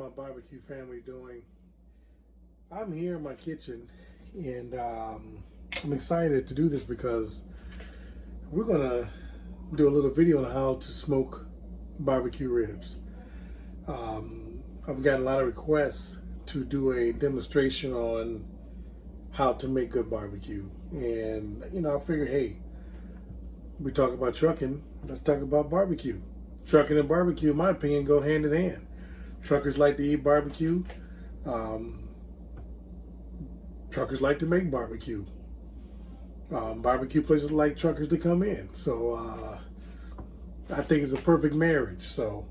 my barbecue family doing? I'm here in my kitchen, and I'm excited to do this because we're gonna do a little video on how to smoke barbecue ribs. I've gotten a lot of requests to do a demonstration on how to make good barbecue, and I figure, hey, we talk about trucking, let's talk about barbecue. Trucking and barbecue, in my opinion, go hand in hand. Truckers like to eat barbecue. Truckers like to make barbecue. Barbecue places like truckers to come in. So I think it's a perfect marriage. So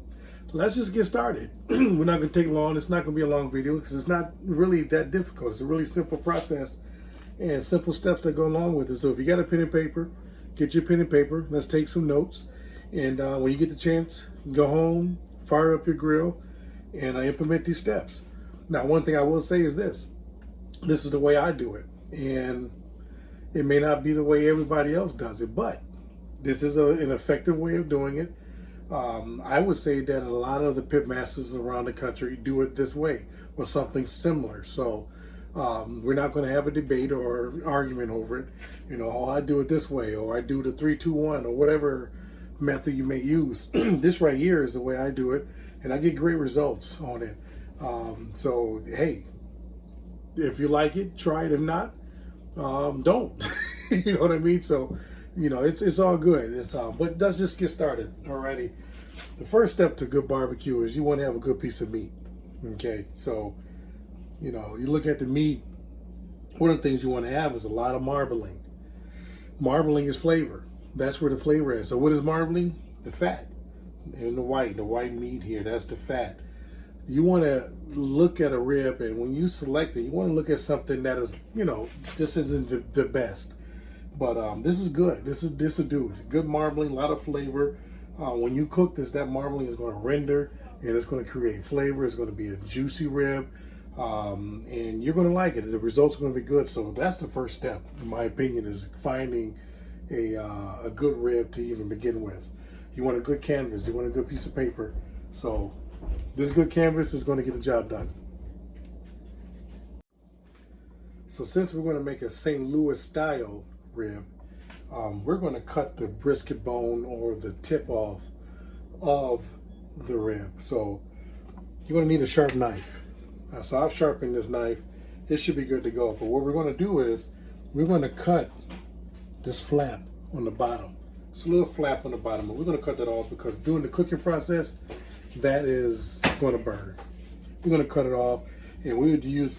let's just get started. We're not going to take long. It's not going to be a long video because it's not really that difficult. It's a really simple process and simple steps that go along with it. So if you got a pen and paper, get your pen and paper. Let's take some notes. And when you get the chance, go home, fire up your grill, and implement these steps. Now, one thing I will say is this. This is the way I do it. And it may not be the way everybody else does it, but this is an effective way of doing it. I would say that a lot of the pit masters around the country do it this way or something similar. So we're not going to have a debate or argument over it. Oh, I do it this way, or I do the 3-2-1, or whatever method you may use. This right here is the way I do it, and I get great results on it. So hey, if you like it, try it. If not, don't. You know what I mean? So it's all good. But let's just get started. Alrighty. The first step to good barbecue is you want to have a good piece of meat. Okay, so you look at the meat. One of the things you want to have is a lot of marbling. Marbling is flavor. That's where the flavor is. So what is marbling? The fat. And the white meat here, that's the fat. You want to look at a rib, and when you select it, you want to look at something that is, this isn't the best. But this is good. This will do it. Good marbling, a lot of flavor. When you cook this, that marbling is going to render, and it's going to create flavor. It's going to be a juicy rib, and you're going to like it. The results are going to be good. So that's the first step, in my opinion, is finding a good rib to even begin with. You want a good canvas. You want a good piece of paper. So this good canvas is going to get the job done. So since we're going to make a St. Louis style rib, we're going to cut the brisket bone or the tip off of the rib. So you're going to need a sharp knife. So I've sharpened this knife. It should be good to go. But what we're going to do is we're going to cut this flap on the bottom. It's a little flap on the bottom, but we're going to cut that off because during the cooking process, that is going to burn. We're going to cut it off, and we would use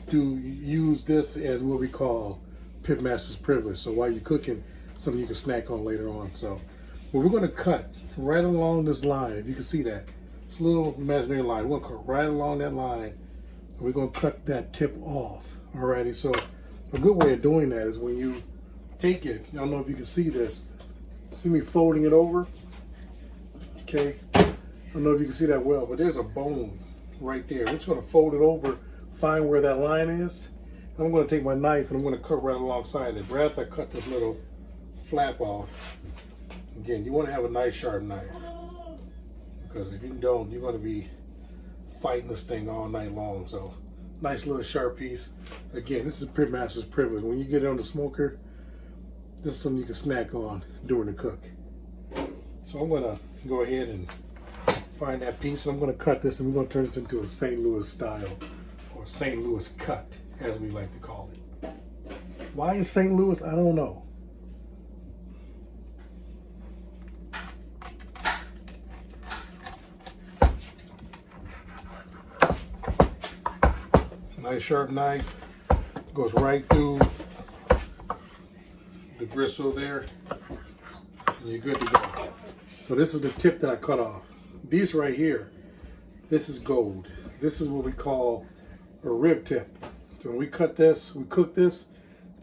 this as what we call pitmaster's privilege. So while you're cooking, something you can snack on later on. So we're going to cut right along this line. If you can see that, it's a little imaginary line. We're going to cut right along that line, and we're going to cut that tip off. Alrighty. So a good way of doing that is when you take it. I don't know if you can see this. See me folding it over? Okay. I don't know if you can see that well, but there's a bone right there. We're just going to fold it over, find where that line is. And I'm going to take my knife and I'm going to cut right alongside it. Right after I cut this little flap off. Again, you want to have a nice sharp knife, because if you don't, you're going to be fighting this thing all night long. So nice little sharp piece. Again, this is pitmaster's privilege. When you get it on the smoker, this is something you can snack on during the cook. So I'm going to go ahead and find that piece, and I'm going to cut this, and we're going to turn this into a St. Louis style, or St. Louis cut, as we like to call it. Why is St. Louis? I don't know. Nice sharp knife, goes right through the gristle there, and you're good to go. So this is the tip that I cut off. These right here, this is gold. This is what we call a rib tip. So when we cut this, we cook this,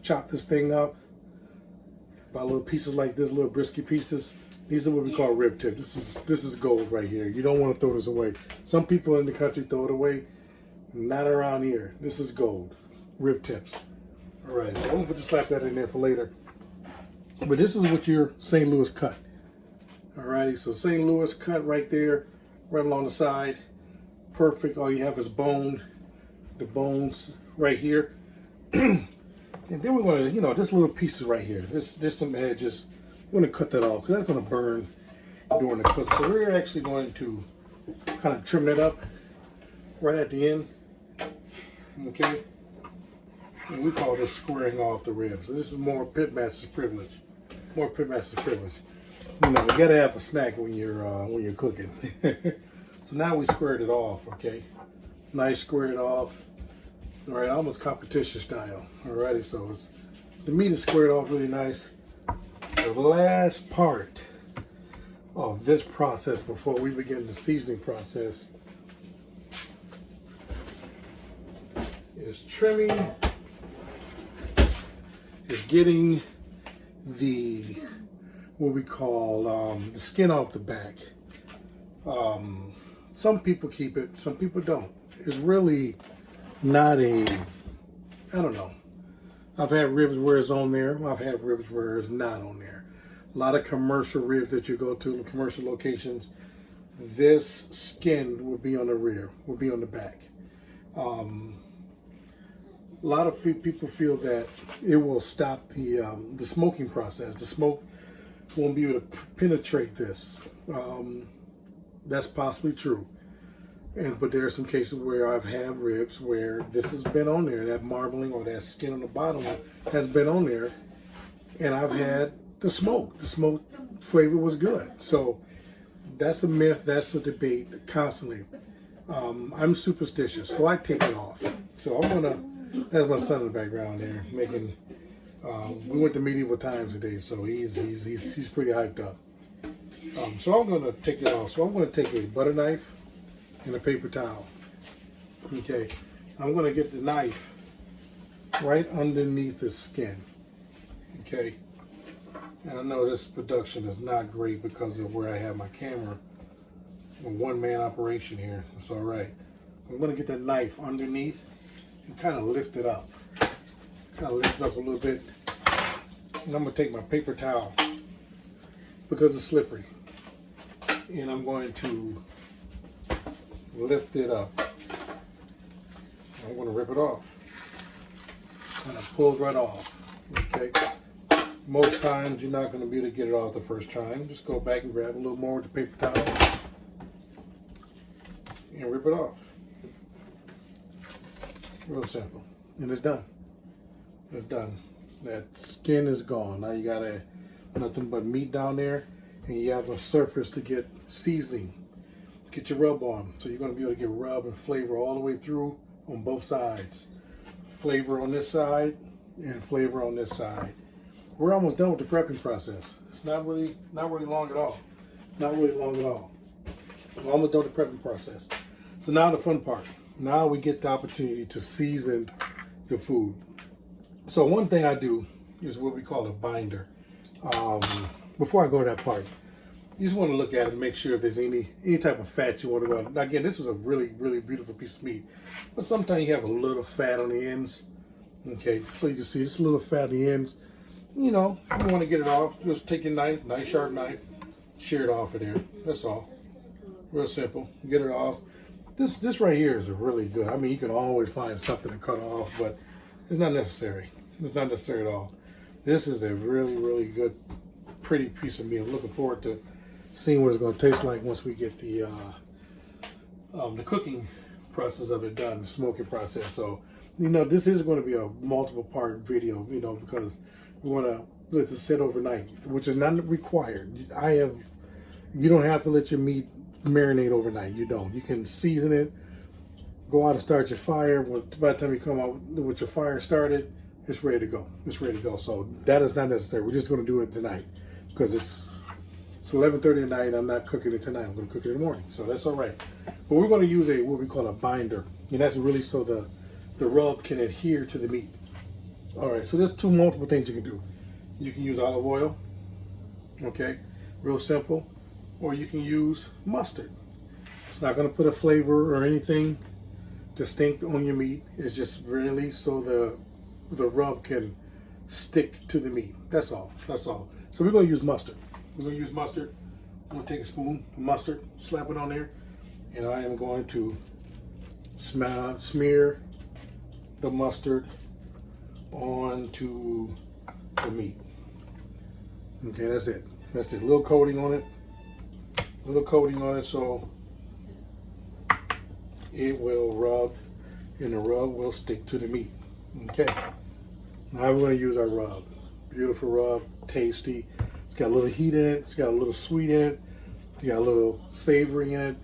chop this thing up by little pieces like this, little brisket pieces. These are what we call rib tip. This is gold right here. You don't want to throw this away. Some people in the country throw it away. Not around here. This is gold. Rib tips. All right, so I'm going to just slap that in there for later. But this is what your St. Louis cut. Alrighty, so St. Louis cut right there, right along the side. perfect. All you have is bone, the bones right here. And then we're going to, you know, this little pieces right here. There's some edges. We're going to cut that off because that's going to burn during the cook. So we're actually going to kind of trim that up right at the end. Okay. And we call this squaring off the ribs. So this is more pitmaster's privilege. More pitmaster's privilege. You know, you gotta have a snack when you're cooking. So now we squared it off, okay? Nice squared off. All right, almost competition style. Alrighty, so the meat is squared off really nice. The last part of this process before we begin the seasoning process is trimming, is getting the what we call the skin off the back. Some people keep it, some people don't. It's really not I don't know. I've had ribs where it's on there. I've had ribs where it's not on there. A lot of commercial ribs that you go to, commercial locations, this skin will be on the rear, will be on the back. A lot of people feel that it will stop the smoking process. The smoke won't be able to penetrate this. That's possibly true. But there are some cases where I've had ribs where this has been on there, that marbling or that skin on the bottom has been on there, and I've had the smoke. The smoke flavor was good. So that's a myth, that's a debate constantly. I'm superstitious, so I take it off. So that's my son in the background there making. We went to medieval times today, so he's pretty hyped up. So I'm gonna take it off. So I'm gonna take a butter knife and a paper towel. Okay, I'm gonna get the knife right underneath the skin. Okay, and I know this production is not great because of where I have my camera. A one-man operation here. It's all right. I'm gonna get that knife underneath and kind of lift it up. Kind of lift it up a little bit. And I'm gonna take my paper towel because it's slippery. And I'm going to lift it up. I'm going to rip it off. And it pulls right off. Okay. Most times you're not going to be able to get it off the first time. Just go back and grab a little more with the paper towel and rip it off. Real simple. And it's done. It's done. That skin is gone. Now you got nothing but meat down there, and you have a surface to get seasoning. Get your rub on. So you're going to be able to get rub and flavor all the way through on both sides. Flavor on this side and flavor on this side. We're almost done with the prepping process. It's not really long at all. Not really long at all. We're almost done with the prepping process. So now the fun part. Now we get the opportunity to season the food. So one thing I do is what we call a binder. Before I go to that part, you just want to look at it and make sure if there's any type of fat you want to go on. Now again, this was a really, really beautiful piece of meat. But sometimes you have a little fat on the ends. Okay, so you can see it's a little fat on the ends. You know, if you want to get it off, just take your knife, nice sharp knife, shear it off of there. That's all. Real simple. Get it off. This right here is a really good. I mean, you can always find something to cut off, but it's not necessary. It's not necessary at all. This is a really, really good, pretty piece of meat. I'm looking forward to seeing what it's going to taste like once we get the cooking process of it done, the smoking process. So, you know, this is going to be a multiple part video, you know, because we want to let this sit overnight, which is not required. You don't have to let your meat marinate overnight. You don't. You can season it, go out and start your fire. By the time you come out with your fire started, it's ready to go. It's ready to go. So that is not necessary. We're just going to do it tonight because it's 11:30 at night. I'm not cooking it tonight. I'm going to cook it in the morning. So that's all right. But we're going to use what we call a binder. And that's really so the rub can adhere to the meat. All right. So there's multiple things you can do. You can use olive oil. Okay. Real simple. Or you can use mustard. It's not going to put a flavor or anything distinct on your meat. It's just really so the rub can stick to the meat. That's all. That's all. So we're going to use mustard. We're going to use mustard. I'm going to take a spoon of mustard, slap it on there, and I am going to Smear the mustard onto the meat. Okay, that's it. That's it. A little coating on it. A little coating on it so it will rub and the rub will stick to the meat. Okay. Now we're going to use our rub. Beautiful rub, tasty. It's got a little heat in it. It's got a little sweet in it. It's got a little savory in it.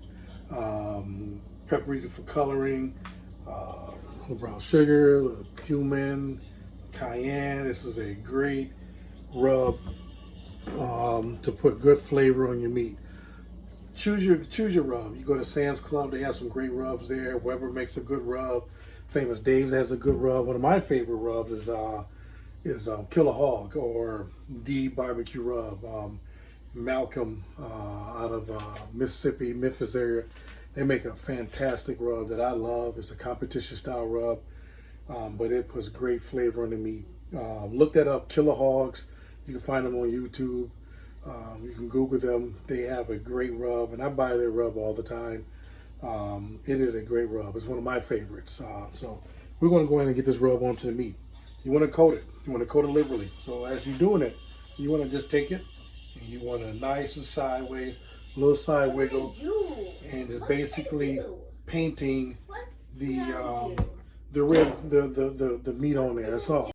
Paprika for coloring. Little brown sugar, little cumin, cayenne. This is a great rub to put good flavor on your meat. Choose your rub. You go to Sam's Club, they have some great rubs there. Weber makes a good rub. Famous Dave's has a good rub. One of my favorite rubs is Kill a Hog or D Barbecue Rub. Malcolm out of Mississippi, Memphis area. They make a fantastic rub that I love. It's a competition style rub, but it puts great flavor on the meat. Look that up, Killer Hogs. You can find them on YouTube. You can Google them. They have a great rub, and I buy their rub all the time. It is a great rub. It's one of my favorites. So we're going to go in and get this rub onto the meat. You want to coat it. You want to coat it liberally. So as you're doing it, you want to just take it, and you want to nice and sideways, a little side wiggle, and just basically painting the rib, the meat on there. That's all.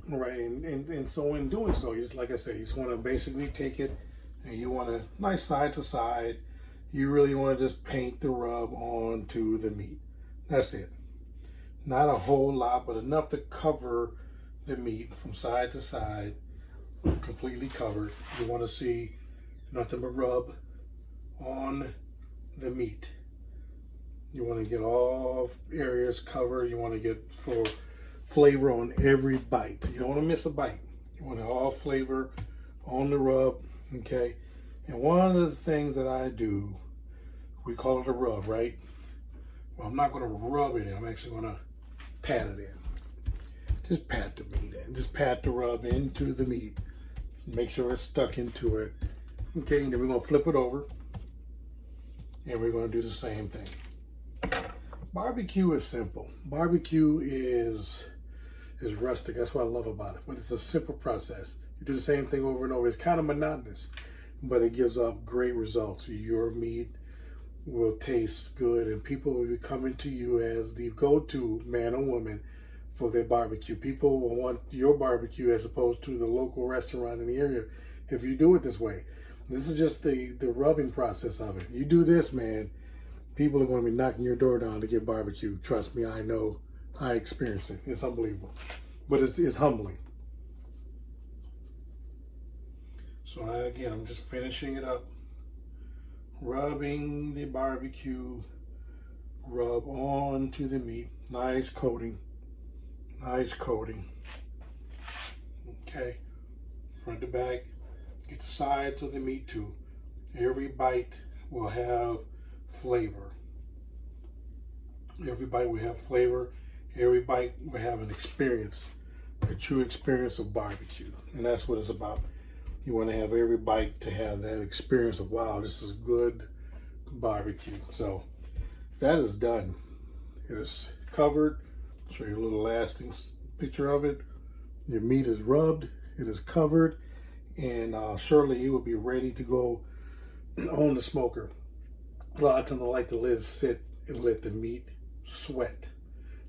Right, and so in doing so, just like I said, you just want to basically take it, and you want to nice side to side. You really want to just paint the rub onto the meat. That's it. Not a whole lot, but enough to cover the meat from side to side, completely covered. You want to see nothing but rub on the meat. You want to get all areas covered. You want to get for flavor on every bite. You don't want to miss a bite. You want all flavor on the rub, okay? And one of the things that I do, we call it a rub, right? Well, I'm not going to rub it in. I'm actually going to pat it in. Just pat the meat in. Just pat the rub into the meat. Make sure it's stuck into it. Okay, and then we're going to flip it over. And we're going to do the same thing. Barbecue is simple. Barbecue is rustic. That's what I love about it. But it's a simple process. You do the same thing over and over. It's kind of monotonous, but it gives up great results. Your meat will taste good, and people will be coming to you as the go-to man or woman for their barbecue. People will want your barbecue as opposed to the local restaurant in the area if you do it this way. This is just the rubbing process of it. You do this, man, people are going to be knocking your door down to get barbecue. Trust me, I know. I experience it. It's unbelievable. But it's humbling. So again, I'm just finishing it up. Rubbing the barbecue rub onto the meat. Nice coating. Nice coating. Okay. Front to back. Get the sides of the meat too. Every bite will have flavor. Every bite will have flavor. Every bite will have an experience, a true experience of barbecue. And that's what it's about. You want to have every bite to have that experience of, wow, this is good barbecue. So that is done. It is covered. I'll show you a little lasting picture of it. Your meat is rubbed. It is covered. And surely it will be ready to go on the smoker. A lot of times I like to let it sit and let the meat sweat.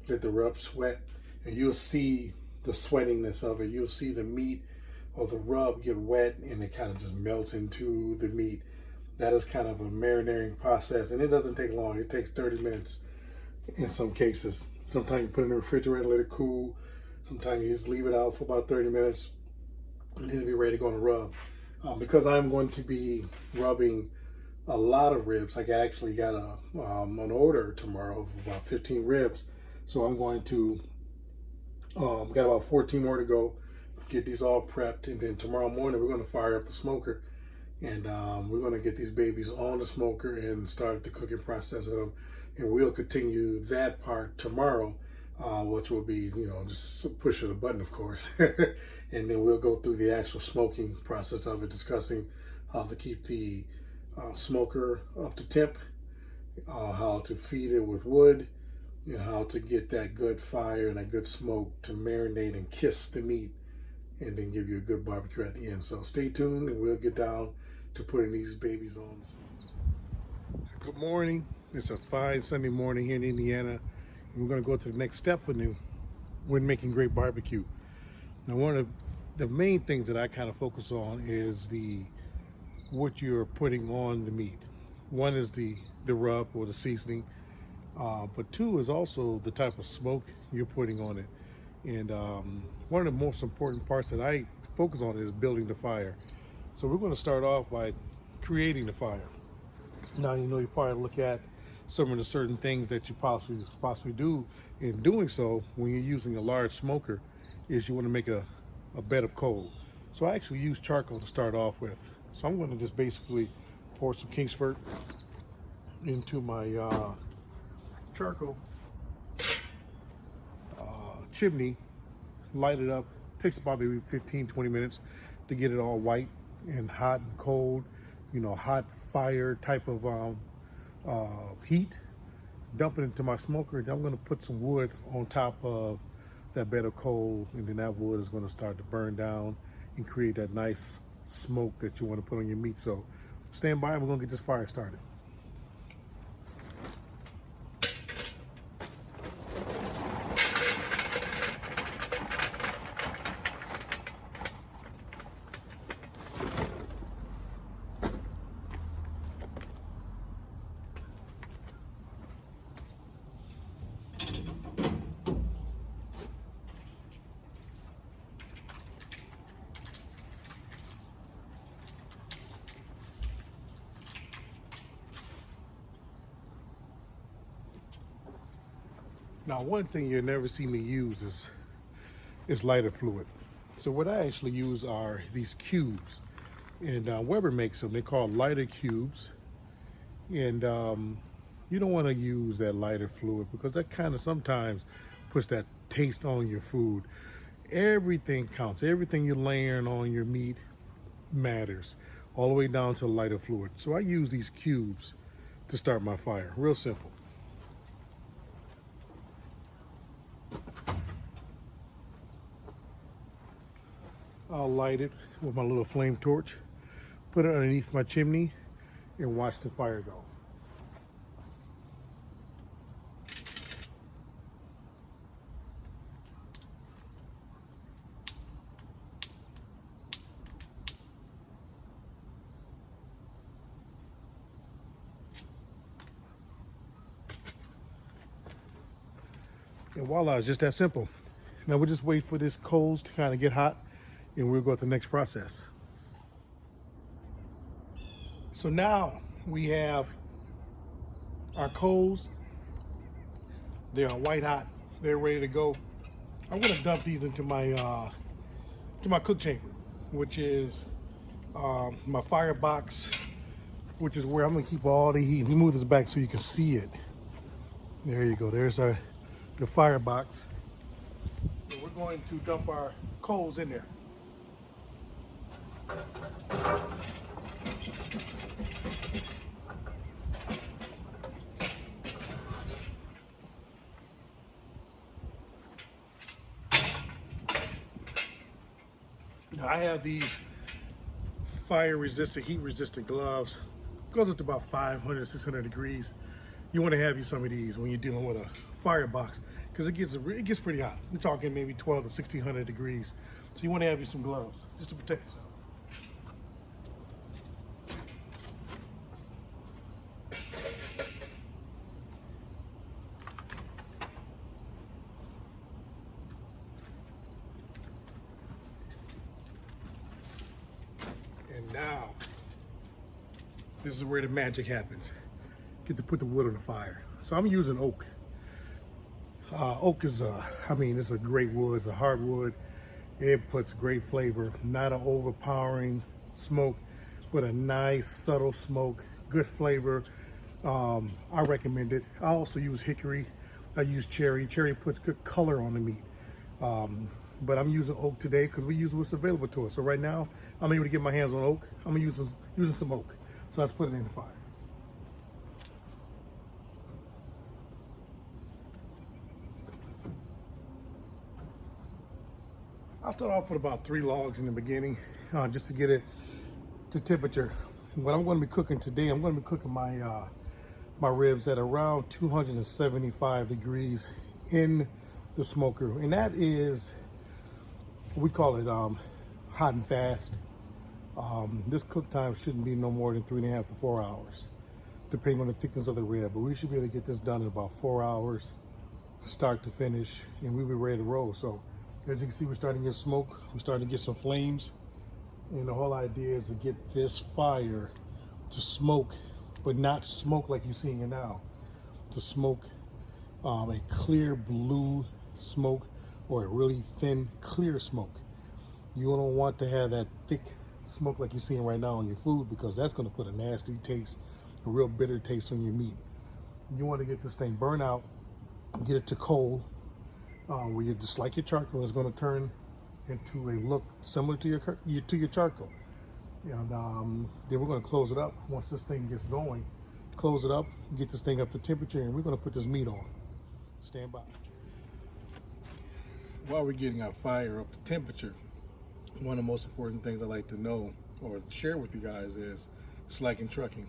Let the rub sweat, and you'll see the sweatingness of it. You'll see the meat or the rub get wet, and it kind of just melts into the meat. That is kind of a marinating process, and it doesn't take long. It takes 30 minutes in some cases. Sometimes you put it in the refrigerator, let it cool. Sometimes you just leave it out for about 30 minutes, and then it'll be ready to go on the rub. Because I'm going to be rubbing a lot of ribs, like I actually got an order tomorrow of about 15 ribs. So I'm going to, got about 14 more to go, get these all prepped, and then tomorrow morning we're going to fire up the smoker, and we're going to get these babies on the smoker and start the cooking process of them, and we'll continue that part tomorrow, which will be, just pushing a button, of course, and then we'll go through the actual smoking process of it, discussing how to keep the smoker up to temp, how to feed it with wood, and how to get that good fire and that good smoke to marinate and kiss the meat and then give you a good barbecue at the end. So stay tuned and we'll get down to putting these babies on. Good morning. It's a fine Sunday morning here in Indiana. And we're going to go to the next step when making great barbecue. Now, one of the main things that I kind of focus on is what you're putting on the meat. One is the rub or the seasoning, but two is also the type of smoke you're putting on it. And one of the most important parts that I focus on is building the fire. So we're going to start off by creating the fire. Now, you probably look at some of the certain things that you possibly do. In doing so, when you're using a large smoker, is you want to make a bed of coal. So I actually use charcoal to start off with. So I'm going to just basically pour some Kingsford into my charcoal chimney, light it up. Takes about maybe 15-20 minutes to get it all white and hot and cold, hot fire type of heat. Dump it into my smoker, and I'm going to put some wood on top of that bed of coal, and then that wood is going to start to burn down and create that nice smoke that you want to put on your meat. So stand by and we're going to get this fire started. Now, one thing you'll never see me use is lighter fluid. So what I actually use are these cubes, and Weber makes them. They're called lighter cubes, and you don't want to use that lighter fluid because that kind of sometimes puts that taste on your food. Everything counts. Everything you're layering on your meat matters, all the way down to lighter fluid. So I use these cubes to start my fire. Real simple. I'll light it with my little flame torch, put it underneath my chimney, and watch the fire go. And voila, it's just that simple. Now we'll just wait for this coals to kind of get hot, and we'll go to the next process. So now we have our coals. They are white hot. They're ready to go. I'm gonna dump these into my cook chamber, which is my firebox, which is where I'm gonna keep all the heat. Let me move this back so you can see it. There you go. There's the firebox. And we're going to dump our coals in there. Now I have these fire resistant, heat resistant gloves. Goes up to about 500, 600 degrees. You want to have some of these when you're dealing with a firebox because it gets pretty hot. We're talking maybe 12 to 1600 degrees. So you want to have some gloves just to protect yourself. And now, this is where the magic happens. Get to put the wood on the fire. So I'm using oak. Oak is it's a great wood. It's a hardwood. It puts great flavor. Not an overpowering smoke, but a nice subtle smoke. Good flavor. I recommend it. I also use hickory. I use cherry. Cherry puts good color on the meat. But I'm using oak today because we use what's available to us. So right now, I'm able to get my hands on oak. I'm using some oak. So let's put it in the fire. I'll start off with about 3 logs in the beginning, just to get it to temperature. What I'm going to be cooking today, I'm going to be cooking my ribs at around 275 degrees in the smoker, and that is, we call it hot and fast. This cook time shouldn't be no more than 3.5 to 4 hours, depending on the thickness of the rib. But we should be able to get this done in about 4 hours, start to finish, and we'll be ready to roll. So as you can see, we're starting to get smoke, we're starting to get some flames, and the whole idea is to get this fire to smoke, but not smoke like you're seeing it now, to smoke a clear blue smoke or a really thin clear smoke. You don't want to have that thick smoke like you're seeing right now on your food, because that's going to put a nasty taste, a real bitter taste on your meat. You want to get this thing burnt out, get it to coal, where you, just like your charcoal, is going to turn into a look similar to your charcoal. And then we're going to close it up. Once this thing gets going, close it up, get this thing up to temperature, and we're going to put this meat on. Stand by. While we're getting our fire up to temperature, one of the most important things I like to know or share with you guys is, it's like in trucking,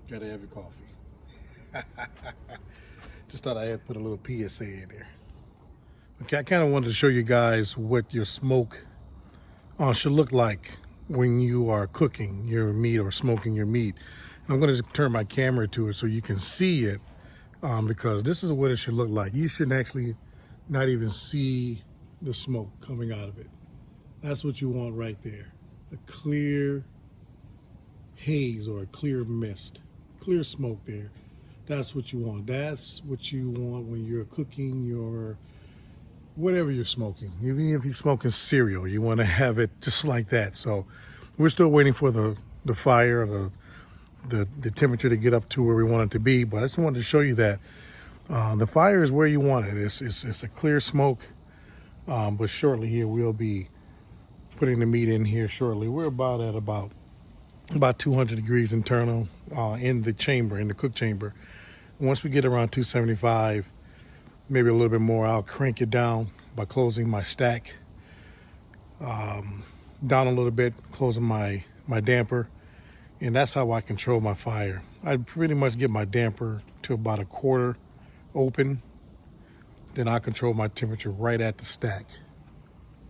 you gotta have your coffee. Just thought I had put a little PSA in there. Okay, I kind of wanted to show you guys what your smoke should look like when you are cooking your meat or smoking your meat. And I'm going to turn my camera to it so you can see it, because this is what it should look like. You should actually not even see the smoke coming out of it. That's what you want right there. A clear haze or a clear mist, clear smoke there. That's what you want. That's what you want when you're cooking your whatever you're smoking. Even if you're smoking cereal, you want to have it just like that. So we're still waiting for the fire, the temperature to get up to where we want it to be. But I just wanted to show you that the fire is where you want it. It's a clear smoke. But shortly here, we'll be putting the meat in here shortly. We're about 200 degrees internal in the chamber, in the cook chamber. Once we get around 275, maybe a little bit more, I'll crank it down by closing my stack down a little bit, closing my damper, and that's how I control my fire. I pretty much get my damper to about 1/4 open, then I control my temperature right at the stack,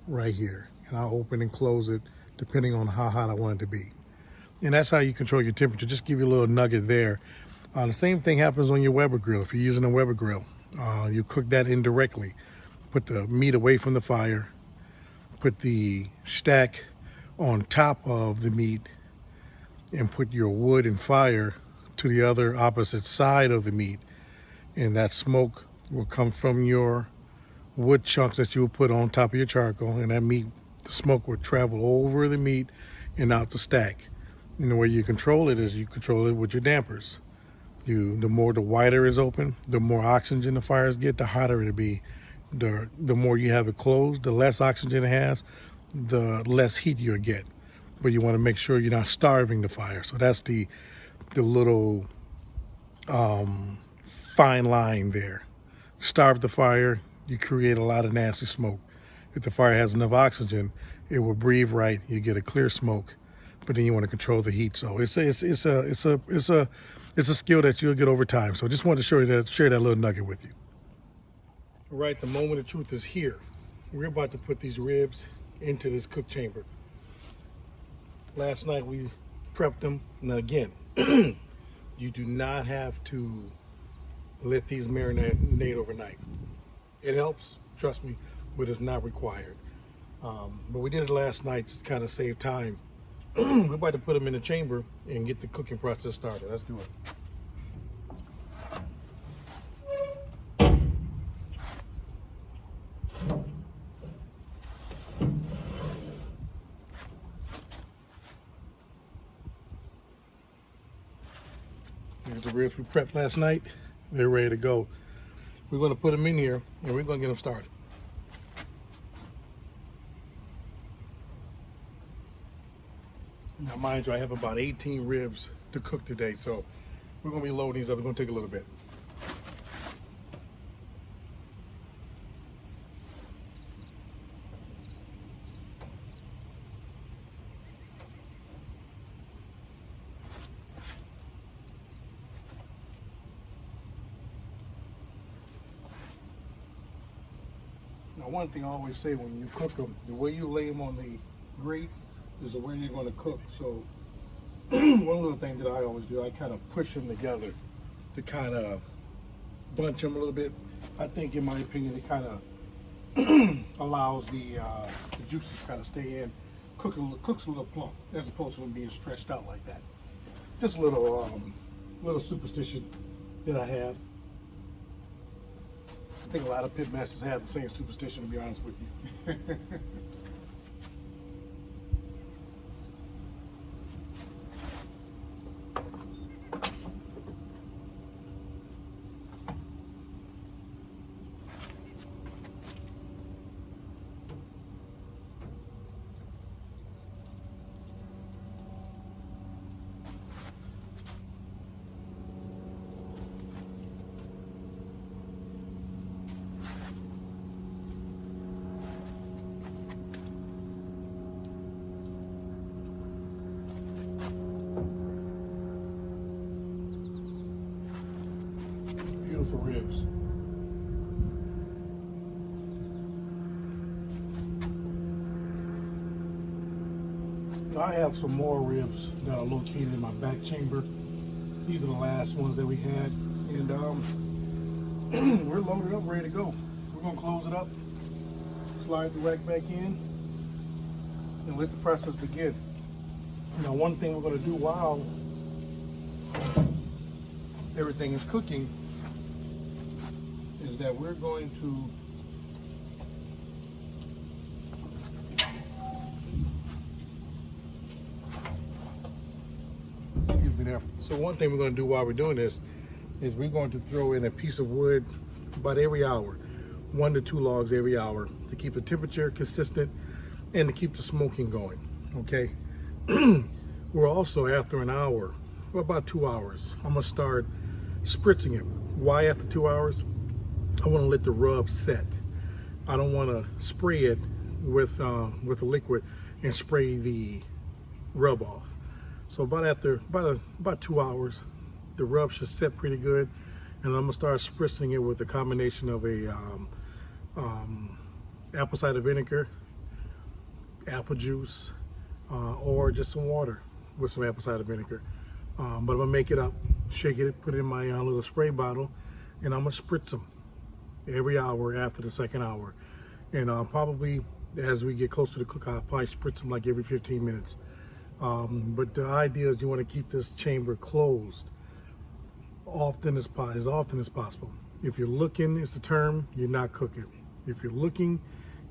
right here, and I'll open and close it depending on how hot I want it to be. And that's how you control your temperature. Just give you a little nugget there. The same thing happens on your Weber grill. If you're using a Weber grill, you cook that indirectly. Put the meat away from the fire, put the stack on top of the meat, and put your wood and fire to the other opposite side of the meat. And that smoke will come from your wood chunks that you will put on top of your charcoal, and that meat, the smoke will travel over the meat and out the stack. And the way you control it is you control it with your dampers. The more the wider is open, the more oxygen the fires get, the hotter it'll be. The more you have it closed, the less oxygen it has, the less heat you'll get. But you want to make sure you're not starving the fire. So that's the little fine line there. Starve the fire, you create a lot of nasty smoke. If the fire has enough oxygen, it will breathe right. You get a clear smoke, but then you want to control the heat. So it's a skill that you'll get over time. So I just wanted to share that little nugget with you. All right, the moment of truth is here. We're about to put these ribs into this cook chamber. Last night we prepped them. Now again, you do not have to let these marinate overnight. It helps, trust me, but it's not required. But we did it last night just to kind of save time. We're about to put them in the chamber and get the cooking process started. Let's do it. Here's the ribs we prepped last night. They're ready to go. We're going to put them in here and we're going to get them started. Now, mind you, I have about 18 ribs to cook today, so we're going to be loading these up. It's going to take a little bit. Now, one thing I always say when you cook them, the way you lay them on the grate is the way you're going to cook. So one little thing that I always do, I kind of push them together to kind of bunch them a little bit. I think, in my opinion, it kind of allows the juices to kind of stay in, cooks a little plump, as opposed to them being stretched out like that. Just a little superstition that I have. I think a lot of pit masters have the same superstition, to be honest with you. Beautiful ribs. Now, I have some more ribs that are located in my back chamber. These are the last ones that we had, and we're loaded up, ready to go. We're gonna close it up, slide the rack back in, and let the process begin. Now, one thing we're gonna do while everything is cooking is that we're going to So one thing we're going to do while we're doing this is we're going to throw in a piece of wood about every hour, 1 to 2 logs every hour, to keep the temperature consistent and to keep the smoking going. Okay. We're also, after an hour, for about 2 hours, I'm gonna start spritzing it. Why after 2 hours? I want to let the rub set. I don't want to spray it with a liquid and spray the rub off. So about 2 hours, the rub should set pretty good, and I'm gonna start spritzing it with a combination of a apple cider vinegar, apple juice, or just some water with some apple cider vinegar. But I'm gonna make it up, shake it, put it in my little spray bottle, and I'm gonna spritz them every hour after the second hour. And probably as we get closer to cook, I'll probably spritz them like every 15 minutes. But the idea is you want to keep this chamber closed as often as possible. If you're looking, is the term, you're not cooking. If you're looking,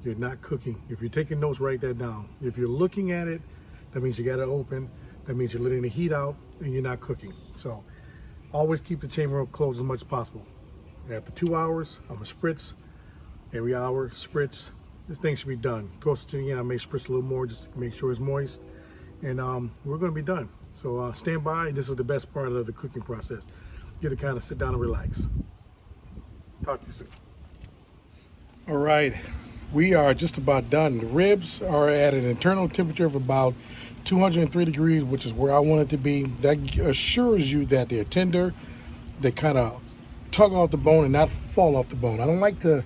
you're not cooking. If you're taking notes, write that down. If you're looking at it, that means you got it open. That means you're letting the heat out and you're not cooking. So always keep the chamber closed as much as possible. After 2 hours, I'm gonna spritz. Every hour, spritz. This thing should be done. Toast it again, I may spritz a little more just to make sure it's moist. And we're gonna be done. So stand by. This is the best part of the cooking process. You get to kind of sit down and relax. Talk to you soon. All right, we are just about done. The ribs are at an internal temperature of about 203 degrees, which is where I want it to be. That assures you that they're tender. They kind of tug off the bone and not fall off the bone. I don't like for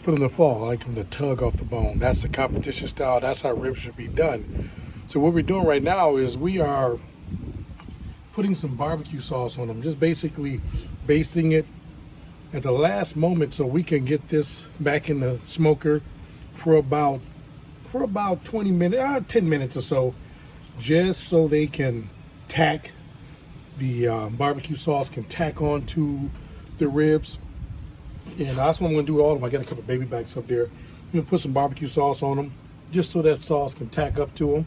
them to fall. I like them to tug off the bone. That's the competition style. That's how ribs should be done. So what we're doing right now is we are putting some barbecue sauce on them, just basically basting it at the last moment so we can get this back in the smoker for about 20 minutes, 10 minutes or so, just so they can tack, the barbecue sauce can tack onto the ribs. And that's what I'm gonna do with all of them. I got a couple baby backs up there. I'm gonna put some barbecue sauce on them, just so that sauce can tack up to them.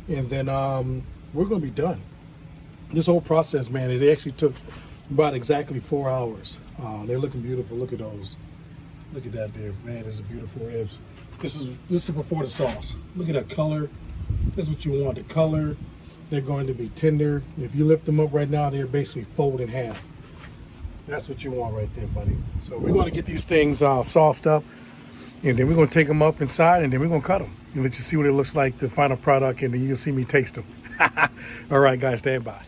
And then we're gonna be done. This whole process, man, it actually took about exactly 4 hours. They're looking beautiful. Look at those. Look at that there, man. These are beautiful ribs. This is before the sauce. Look at that color. This is what you want. The color. They're going to be tender. If you lift them up right now, they're basically folded in half. That's what you want right there, buddy. So we're going to get these things sauced up, and then we're going to take them up inside, and then we're going to cut them and let you see what it looks like, the final product, and then you'll see me taste them. All right, guys, stand by.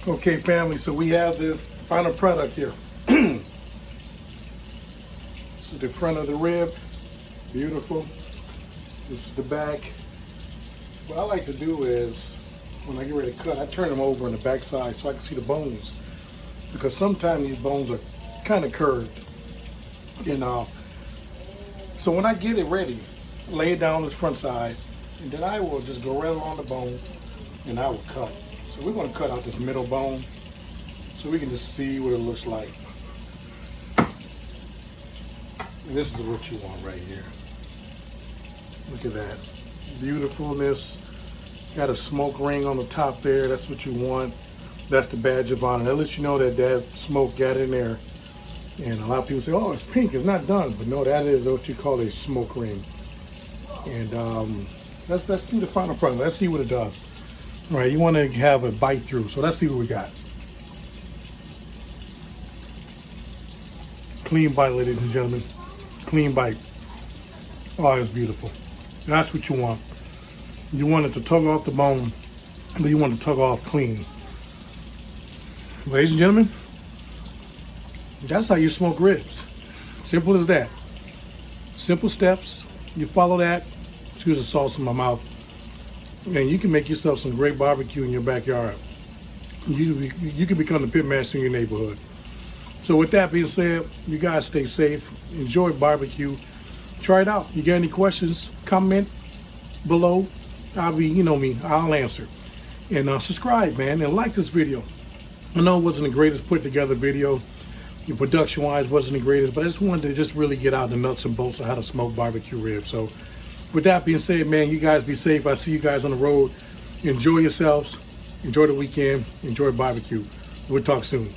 Okay, family, so we have the final product here. This is the front of the rib. Beautiful. This is the back. What I like to do is, when I get ready to cut, I turn them over on the back side so I can see the bones. Because sometimes these bones are kind of curved. You know. So when I get it ready, lay it down on the front side, and then I will just go right along the bone, and I will cut. So we're going to cut out this middle bone so we can just see what it looks like. And this is what you want right here. Look at that. Beautifulness. Got a smoke ring on the top there. That's what you want. That's the badge of honor. That lets you know that that smoke got in there. And a lot of people say, oh, it's pink, it's not done. But no, that is what you call a smoke ring. And let's see the final product. Let's see what it does. All right, you want to have a bite through. So let's see what we got. Clean bite, ladies and gentlemen. Clean bite. Oh, it's beautiful. That's what you want. You want it to tug off the bone, but you want it to tug off clean. Ladies and gentlemen, that's how you smoke ribs. Simple as that. Simple steps. You follow that. Excuse the sauce in my mouth. And you can make yourself some great barbecue in your backyard. You can become the pit master in your neighborhood. So with that being said, you guys stay safe. Enjoy barbecue. Try it out. You got any questions, comment below. I'll be, you know me, I'll answer. And subscribe, man, and like this video. I know it wasn't the greatest put together video. Your production wise wasn't the greatest, but I just wanted to just really get out the nuts and bolts of how to smoke barbecue ribs. So with that being said, man, you guys be safe. I see you guys on the road. Enjoy yourselves. Enjoy the weekend. Enjoy barbecue. We'll talk soon.